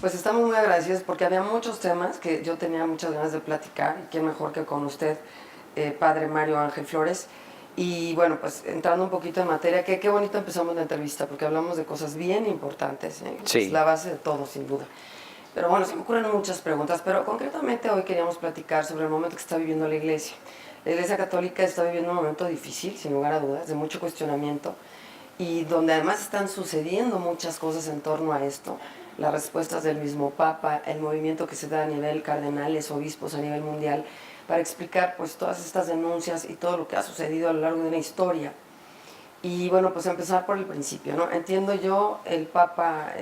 Pues estamos muy agradecidos porque había muchos temas que yo tenía muchas ganas de platicar, y qué mejor que con usted, padre Mario Ángel Flores. Y bueno, pues entrando un poquito en materia, qué bonito empezamos la entrevista porque hablamos de cosas bien importantes, ¿eh? Sí. Es la base de todo, sin duda. Pero bueno, se me ocurren muchas preguntas, pero concretamente hoy queríamos platicar sobre el momento que está viviendo la Iglesia. La Iglesia Católica está viviendo un momento difícil, sin lugar a dudas, de mucho cuestionamiento, y donde además están sucediendo muchas cosas en torno a esto. Las respuestas del mismo Papa, el movimiento que se da a nivel cardenales, obispos a nivel mundial, para explicar pues todas estas denuncias y todo lo que ha sucedido a lo largo de una historia. Y bueno, pues empezar por el principio, ¿no? Entiendo yo, el Papa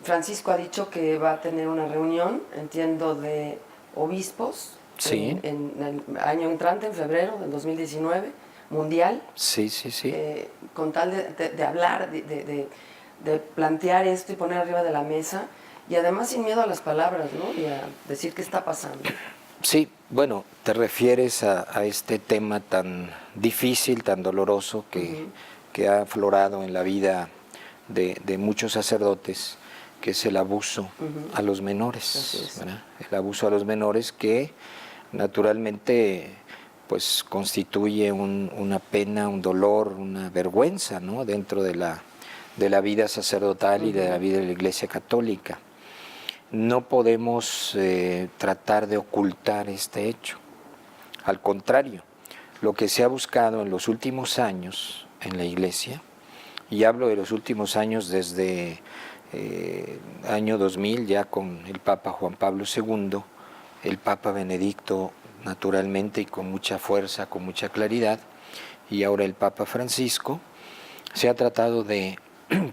Francisco ha dicho que va a tener una reunión, entiendo, de obispos Sí. en el año entrante, en febrero del 2019, mundial. Sí. Con tal de hablar, de plantear esto y poner arriba de la mesa, y además sin miedo a las palabras, ¿no? Y a decir qué está pasando. Sí, bueno, te refieres a este tema tan difícil, tan doloroso que ha aflorado en la vida de muchos sacerdotes, que es el abuso a los menores, ¿verdad? El abuso a los menores que naturalmente pues constituye una pena, un dolor, una vergüenza, ¿no? Dentro de la vida sacerdotal y de la vida de la Iglesia Católica. No podemos tratar de ocultar este hecho. Al contrario, lo que se ha buscado en los últimos años en la Iglesia, y hablo de los últimos años desde año 2000, ya con el Papa Juan Pablo II, el Papa Benedicto, naturalmente, y con mucha fuerza, con mucha claridad, y ahora el Papa Francisco, se ha tratado de,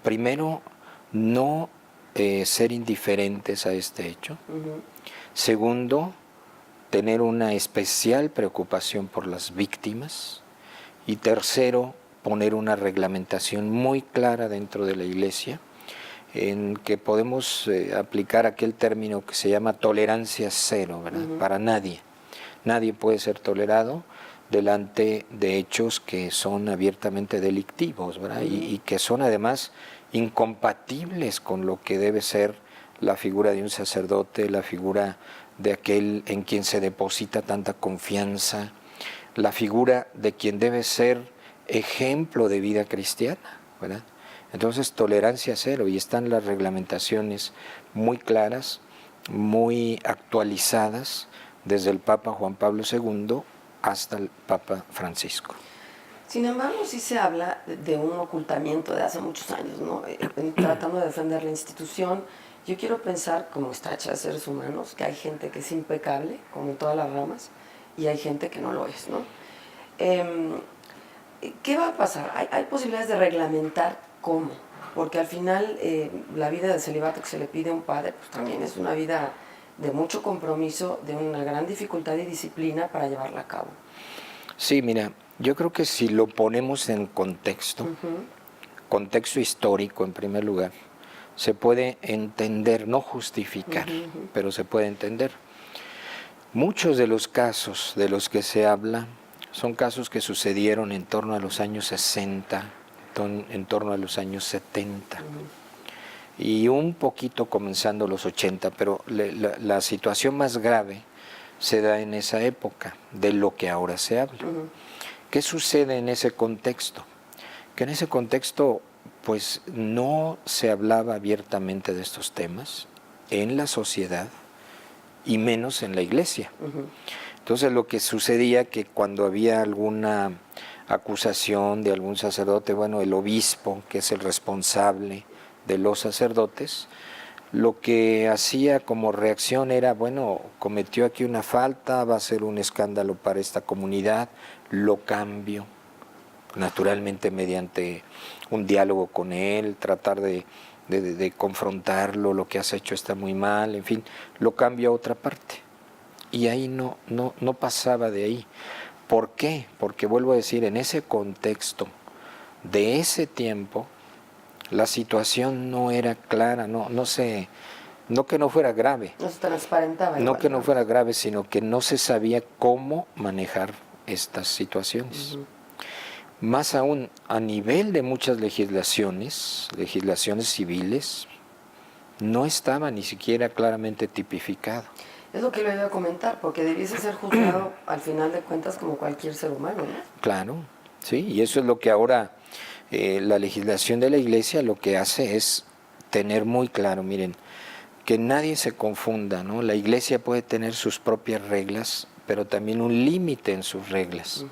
primero, no ser indiferentes a este hecho. Segundo, tener una especial preocupación por las víctimas. Y tercero, poner una reglamentación muy clara dentro de la Iglesia en que podemos aplicar aquel término que se llama tolerancia cero, ¿verdad? Para nadie. Nadie puede ser tolerado delante de hechos que son abiertamente delictivos, ¿verdad? Y que son además incompatibles con lo que debe ser la figura de un sacerdote, la figura de aquel en quien se deposita tanta confianza, la figura de quien debe ser ejemplo de vida cristiana, ¿verdad? Entonces, tolerancia cero, y están las reglamentaciones muy claras, muy actualizadas, desde el Papa Juan Pablo II hasta el Papa Francisco. Sin embargo, sí se habla de un ocultamiento de hace muchos años, ¿no? Tratando de defender la institución. Yo quiero pensar, como está hecha de seres humanos, que hay gente que es impecable, como en todas las ramas, y hay gente que no lo es, ¿no? ¿Qué va a pasar? ¿Hay posibilidades de reglamentar cómo? Porque al final la vida de celibato que se le pide a un padre, pues también es una vida de mucho compromiso, de una gran dificultad y disciplina para llevarla a cabo. Sí, mira, yo creo que si lo ponemos en contexto, contexto histórico en primer lugar, se puede entender, no justificar, pero se puede entender. Muchos de los casos de los que se habla son casos que sucedieron en torno a los años 60, en torno a los años 70. Y un poquito comenzando los 80, pero la situación más grave se da en esa época, de lo que ahora se habla. ¿Qué sucede en ese contexto? Que en ese contexto, pues, no se hablaba abiertamente de estos temas en la sociedad y menos en la Iglesia. Entonces, lo que sucedía que cuando había alguna acusación de algún sacerdote, bueno, el obispo, que es el responsable de los sacerdotes, lo que hacía como reacción era, bueno, cometió aquí una falta, va a ser un escándalo para esta comunidad, lo cambio, naturalmente mediante un diálogo con él, tratar de confrontarlo, lo que has hecho está muy mal, en fin, lo cambio a otra parte. Y ahí no pasaba de ahí. ¿Por qué? Porque vuelvo a decir, en ese contexto de ese tiempo, la situación no era clara, no que no fuera grave. No se transparentaba. No que no fuera grave, sino que no se sabía cómo manejar estas situaciones. Más aún, a nivel de muchas legislaciones civiles, no estaba ni siquiera claramente tipificado. Es lo que le iba a comentar, porque debiese ser juzgado al final de cuentas como cualquier ser humano, ¿no? Claro, sí, y eso es lo que ahora la legislación de la Iglesia lo que hace es tener muy claro, miren, que nadie se confunda, ¿no? La Iglesia puede tener sus propias reglas, pero también un límite en sus reglas.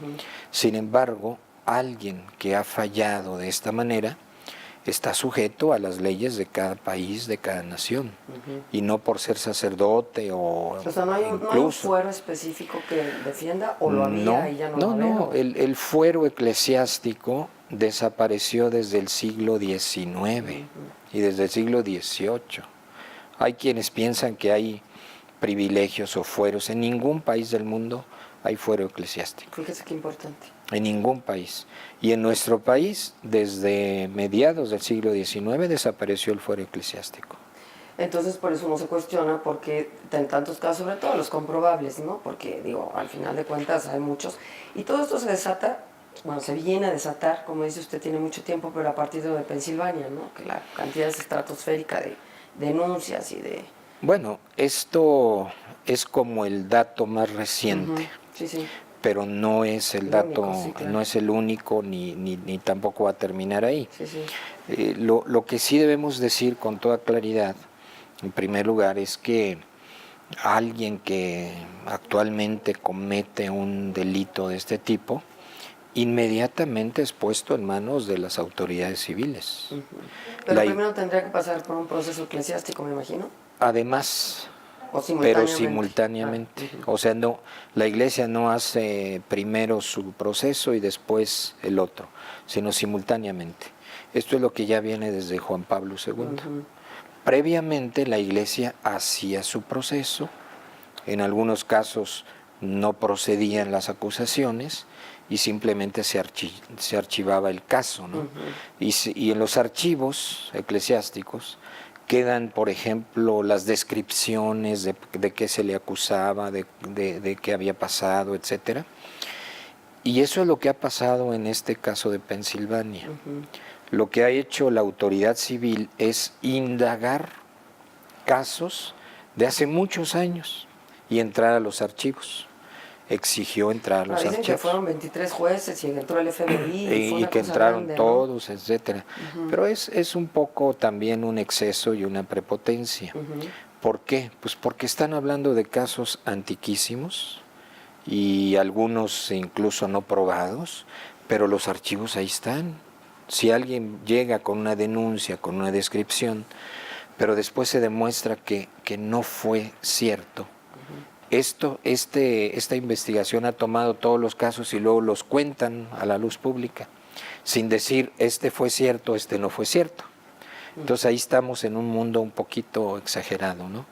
Sin embargo, alguien que ha fallado de esta manera está sujeto a las leyes de cada país, de cada nación, y no por ser sacerdote o sea, no hay un fuero específico que defienda, o lo había y ya no va a haber, ¿o? El fuero eclesiástico desapareció desde el siglo XIX y desde el siglo XVIII. Hay quienes piensan que hay privilegios o fueros. En ningún país del mundo hay fuero eclesiástico. Fíjese qué importante. En ningún país. Y en nuestro país, desde mediados del siglo XIX, desapareció el fuero eclesiástico. Entonces, por eso no se cuestiona, porque en tantos casos, sobre todo los comprobables, ¿no? Porque, digo, al final de cuentas hay muchos. Y todo esto se desata, bueno, se viene a desatar, como dice usted, tiene mucho tiempo, pero a partir de lo de Pensilvania, ¿no? Que la cantidad es estratosférica de denuncias y de... Bueno, esto es como el dato más reciente. Sí, sí. Pero no es el dato, único, sí, claro. no es el único ni tampoco va a terminar ahí. Sí, sí. Lo que sí debemos decir con toda claridad, en primer lugar, es que alguien que actualmente comete un delito de este tipo, inmediatamente es puesto en manos de las autoridades civiles. Pero primero tendría que pasar por un proceso eclesiástico, me imagino. Además, simultáneamente. pero simultáneamente. O sea, no, la Iglesia no hace primero su proceso y después el otro, sino simultáneamente. Esto es lo que ya viene desde Juan Pablo II. Previamente la Iglesia hacía su proceso, en algunos casos no procedían las acusaciones y simplemente se archivaba el caso, ¿no? Y en los archivos eclesiásticos quedan, por ejemplo, las descripciones de qué se le acusaba, de qué había pasado, etcétera. Y eso es lo que ha pasado en este caso de Pensilvania. Lo que ha hecho la autoridad civil es indagar casos de hace muchos años y entrar a los archivos. Exigió entrar a los dicen archivos. Que fueron 23 jueces y entró el FBI. Y que entraron grande, todos, ¿no? Etcétera. Pero es un poco también un exceso y una prepotencia. ¿Por qué? Pues porque están hablando de casos antiquísimos y algunos incluso no probados, pero los archivos ahí están. Si alguien llega con una denuncia, con una descripción, pero después se demuestra que no fue cierto, esta investigación ha tomado todos los casos y luego los cuentan a la luz pública, sin decir este fue cierto, este no fue cierto. Entonces ahí estamos en un mundo un poquito exagerado, ¿no?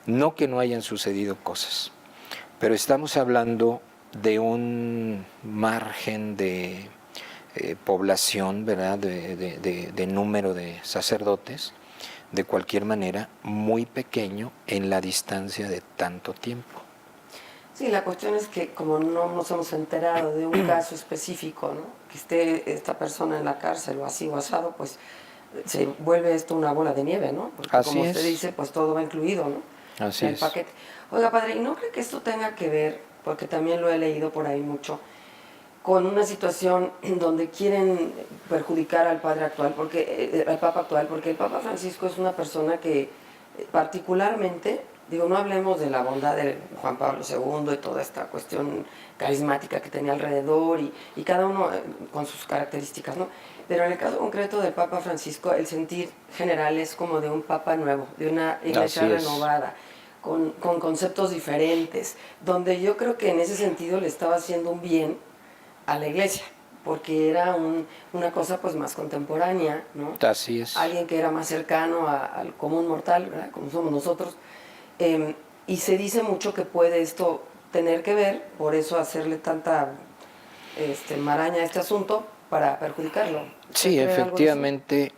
No que no hayan sucedido cosas, pero estamos hablando de un margen de población, ¿verdad? De número de sacerdotes, de cualquier manera, muy pequeño en la distancia de tanto tiempo. Sí, la cuestión es que como no nos hemos enterado de un caso específico, ¿no? Que esté esta persona en la cárcel o así o asado, pues se vuelve esto una bola de nieve, ¿no? Porque así como es. usted dice, pues todo va incluido, ¿no? Así el es. paquete. Oiga, padre, ¿y no cree que esto tenga que ver, porque también lo he leído por ahí mucho, con una situación donde quieren perjudicar al padre actual, al papa actual, porque el Papa Francisco es una persona que particularmente, digo, no hablemos de la bondad de Juan Pablo II y toda esta cuestión carismática que tenía alrededor y cada uno con sus características, ¿no? Pero en el caso concreto del Papa Francisco, el sentir general es como de un papa nuevo, de una iglesia renovada, con conceptos diferentes, donde yo creo que en ese sentido le estaba haciendo un bien a la iglesia, porque era una cosa pues más contemporánea, ¿no? Así es. Alguien que era más cercano al común mortal, ¿verdad? Como somos nosotros, y se dice mucho que puede esto tener que ver, por eso hacerle tanta maraña a este asunto para perjudicarlo. Sí, efectivamente,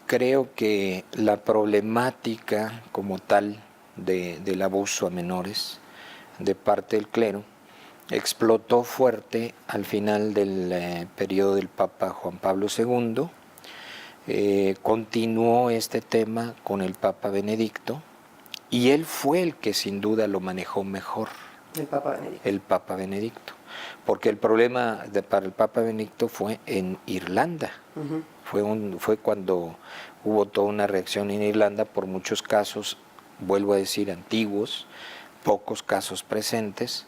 creo que la problemática como tal del abuso a menores de parte del clero explotó fuerte al final del periodo del Papa Juan Pablo II, continuó este tema con el Papa Benedicto y él fue el que sin duda lo manejó mejor. El Papa Benedicto. El Papa Benedicto. Porque el problema para el Papa Benedicto fue en Irlanda. Fue cuando hubo toda una reacción en Irlanda por muchos casos, vuelvo a decir, antiguos, pocos casos presentes,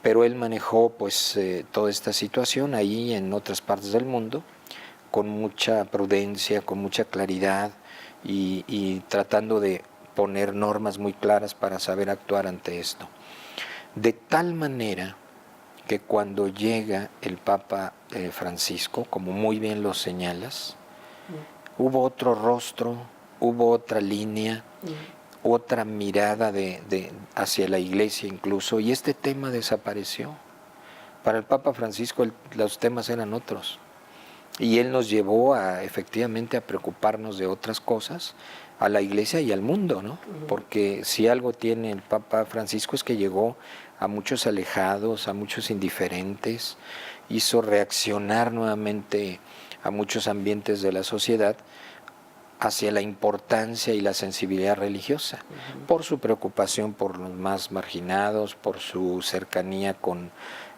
pero él manejó pues toda esta situación ahí y en otras partes del mundo con mucha prudencia, con mucha claridad y tratando de poner normas muy claras para saber actuar ante esto. De tal manera que cuando llega el Papa Francisco, como muy bien lo señalas, hubo otro rostro, hubo otra línea, otra mirada hacia la Iglesia incluso, y este tema desapareció. Para el Papa Francisco los temas eran otros, y él nos llevó efectivamente a preocuparnos de otras cosas, a la Iglesia y al mundo, ¿no? Porque si algo tiene el Papa Francisco es que llegó a muchos alejados, a muchos indiferentes, hizo reaccionar nuevamente a muchos ambientes de la sociedad hacia la importancia y la sensibilidad religiosa, por su preocupación por los más marginados, por su cercanía con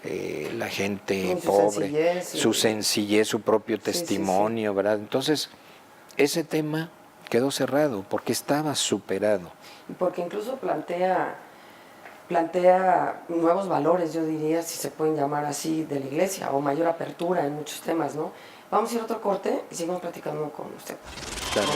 la gente pobre, su sencillez, su propio testimonio, ¿verdad? Entonces, ese tema quedó cerrado porque estaba superado. Y porque incluso plantea nuevos valores, yo diría, si se pueden llamar así, de la Iglesia, o mayor apertura en muchos temas, ¿no? Vamos a ir a otro corte y seguimos platicando con usted. Claro.